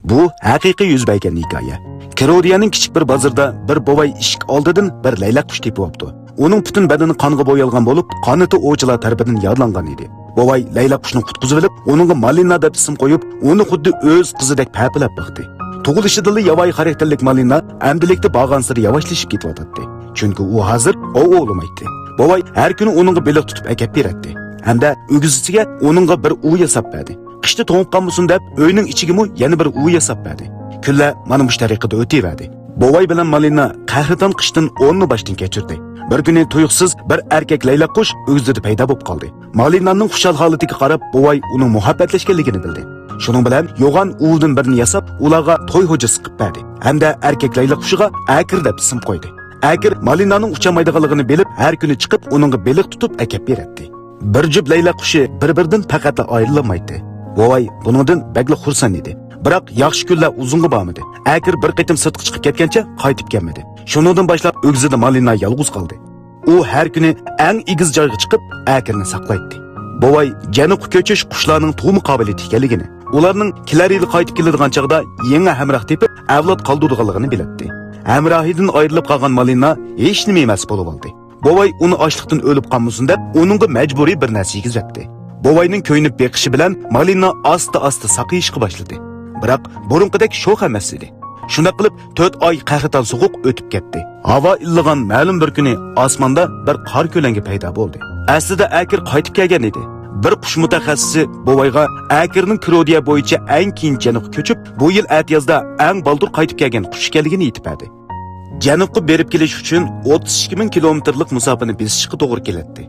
Bu haqiqiy yuz bergan hikoya. Kirodiyaning kichik bir bozorda bir bovay eshik oldidan bir laylak qush tepib olibdi. Uning butun badani qonga bo'yalgan bo'lib, qonati ovchilar tarafidan yodlangan edi. Bovay laylak qushni qutqizib olib, uningga Malina deb ism qo'yib, uni xuddi o'z qizidek papilab boqdi. Tug'ilishidan yovvoyi xarakterlik Malina amdilikda borgan sari yavaşlashib ketyapti. Chunki u hozir o'g'lamaydi. Bovay har kuni uningga beliq tutib akab beradi. Hamda o'g'izisiga uningga bir uy yasab berdi. Qishda to'ngib qolmasin deb uyning ichigimi yana bir uy yasab berdi. Kunlar mana bu tariqada o'taverdi. Bovay bilan Malina qahriton qishdan 10 boshdan kechirdi. Bir kuni tuyuqsiz bir erkak laylak qush o'zida paydo bo'lib qoldi. Malinaning xushal holatiga qarab Bovay uning muhabbatlashganligini bildi. Shuning bilan yo'g'on uvdan birini yasab, ularga to'y hujjasi qilib berdi. Hamda erkak laylak qushiga Akir deb ism qo'ydi. Akir Malinaning uchamaydiganligini bilib, har kuni chiqib uningga beliq tutib akab beradi. Bir jup laylak qushi bir-biridan faqat ayrilmaydi. Bovay buningdan bag'li xursand edi. Biroq yaxshi kunlar uzunga bormadi. Akir bir qitim sirtqa chiqib ketgancha qaytib kelmadi. Shuningdan boshlab o'g'zida Malina yolg'iz qoldi. U har kuni eng egiz joyga chiqib Akirni saqlaydi. Bovay janubga ko'chish qushlarning tug'im qobiliyati ekanligini, ularning kelar yili qaytib keladigan chaqda yangi hamroh tepib avlod qoldirganligini biladi. Hamrohidan ayrilib qolgan Malina hech nima emas bo'lib oldi. Bovay uni ochliqdan o'lib qolmasin deb uningga majburiy bir narsa yetkazdi. Bovayning ko'ynib beqishi bilan Malina asta-asta saqiyishga boshladi. Biroq burunqidek sho'x emas edi. Shunda qilib 4 oy qahriton sovuq o'tib ketdi. Havo illigan ma'lum bir kuni osmonda bir qor ko'langi paydo bo'ldi. Aslida Akir qaytib kelgan edi. Bir qush mutaxassisi Bovayga Akirning Kirodiya bo'yicha eng keyin janubga ko'chib, bu yil atyozda eng baldur qaytib kelgan qush ekanligini aytib berdi. Janubga berib kelish uchun 32,000 kilometrlik masofani besishga to'g'ri keladi.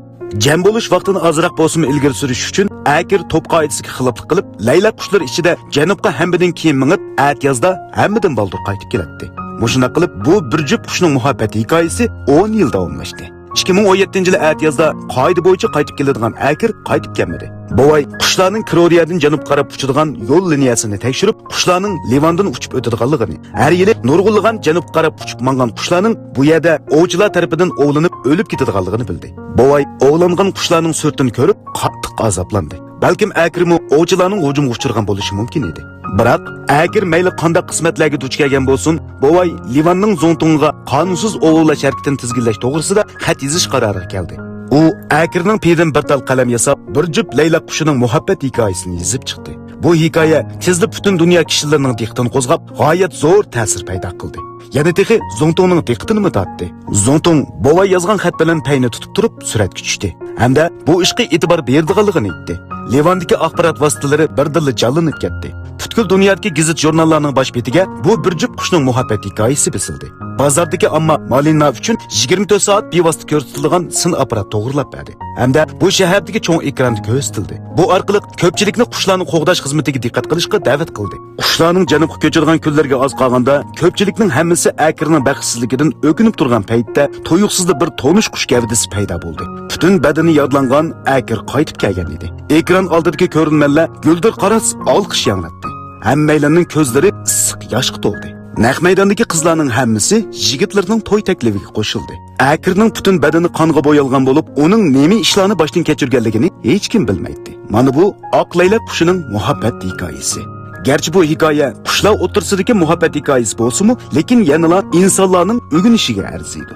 Jam bo'lish vaqtini ozroq bo'lsa ilgari surish uchun Akir to'p qoidasiga xiloflik qilib, laylak qushlar ichida janubga hammadan keyin minib, atyozda hammadan baldur qaytib keladi. Mushuna qilib bu bir jup qushning muhabbati hikoyasi 10 yil davomlashdi. 2017-yil atyozda qoida bo'yicha qaytib keladigan Akir qaytib kelmadi. Bovay qushlarning Kirodiyadan janub qarab uchadigan yo'l liniyasini tekshirib, qushlarning Livandan uchib o'tadiganligini, har yili nurg'unlagan janub qarab uchib mangan qushlarning bu yerda ovchilar tarafidan ovlanib o'lib ketadiganligini bildi. Bovay ovlangan qushlarning surtini ko'rib qattiq azoblandi. Balkim Akirmi ovchilarning hujumga uchragan bo'lishi mumkin edi. Biroq Akir mayli qanday qismatlarga duch kelgan bo'lsin, Bovay Livanning Zontunga qonunsiz ovlash harakatini tizginlash to'g'risida xat yozish qaroriga keldi. U Akirning peydan bir tal qalam yasab, bir jup laylak qushining muhabbat hikoyasini yozib chiqdi. Bu hikoya tezlik butun dunyo kishilarining diqqatini qo'zg'ab, g'oyat zo'r ta'sir paydo qildi. Yana texi Zontungning diqqatini tortdi. Zontung Bovay yozgan xat bilan payni tutib turib suratga tushdi. Hamda bu ishga e'tibor berdiganligini aytdi. Livandagi axborot vositalari birdilla jonlanib ketdi. Butkul dunyodagi gazet jurnallarning bosh betiga bu bir jup qushning muhabbat hikoyasi bisildi. Bozordagi ammo Malina uchun 24 soat bevosita ko'rsatilgan sin apparat to'g'rilab berdi. Hamda bu shahardagi cho'ng ekranda ko'rsatildi. Bu orqali ko'pchilikni qushlarni qo'g'dash xizmatiga diqqat qilishga da'vat qildi. Qushlarning janubga ko'chirgan kunlarga oz qolganda ko'pchilikning hammasi Akirning baxtsizligidan o'kinib turgan paytda to'yuqsizda bir tonish qush gavdasi paydo bo'ldi. Butun badani yodlangan Akir qaytib kelgan edi. Ekran oldidagi ko'rinmalar guldir qaras olqish yanglatdi. Hammalarning ko'zlari issiq yoshga to'ldi. Naq maydondagi qizlarning hammasi yigitlarning to'y taklifiga qo'shildi. Akirning butun badani qonga bo'yalgan bo'lib, uning nima ishlarni boshdan kechirganligini hech kim bilmaydi. Mana bu oq laylak qushining muhabbat hikoyasi. Gerçi bu hikoya qushlar o'rtasidagi muhabbat hikoyasi bo'lsa-mu, lekin yanada insonlarning o'ginishiga arziydi.